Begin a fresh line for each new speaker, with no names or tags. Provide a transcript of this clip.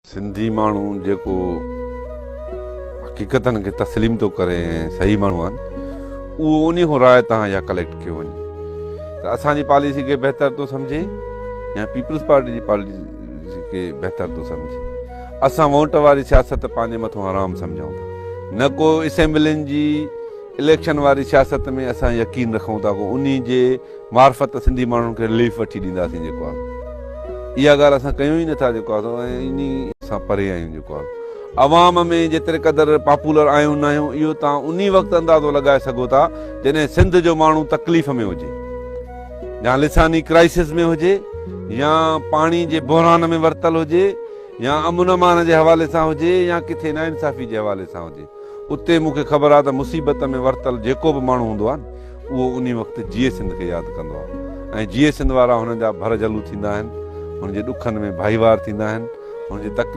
सिंधी माण्हू जेको हक़ीक़तनि खे तस्लीम थो करे ऐं सही माण्हू आहिनि उहो उन खां राय तव्हां इहा कलेक्ट कयो वञे त असांजी पॉलिसी खे बहितर थो सम्झे या पीपल्स पार्टी जी पॉलिसी खे बहितर थो सम्झे। असां वोट वारी सियासत पंहिंजे मथां आराम सम्झूं था, न को असेंबलियुनि जी इलेक्शन वारी सियासत में असां यकीन रखूं था को उन जे मार्फत सिंधी माण्हुनि खे रिलीफ वठी ॾींदासीं। जेको आहे इहा ॻाल्हि असां कयूं ई नथा, जेको आहे इन सां परे आहियूं। जेको आहे अवाम में जेतिरे क़दुरु पॉपुलर आहियूं न आहियूं इहो तव्हां उन वक़्तु अंदाज़ो लॻाए सघो था जॾहिं सिंध जो माण्हू तकलीफ़ में हुजे, या लिसानी क्राइसिस में हुजे, या पाणी जे बहिरान में वरितल हुजे, या अमन अमान जे हवाले सां हुजे, या किथे नाइंसाफ़ी जे हवाले सां हुजे। उते मूंखे ख़बर आहे त मुसीबत में वरितल जेको बि माण्हू हूंदो आहे उहो उन वक़्तु जीए सिंध खे यादि कंदो आहे ऐं जीए सिंध वारा हुननि जा भर जलू थींदा आहिनि, हुनजे ॾुखनि में भाईवार थींदा आहिनि, हुनजी तकलीफ़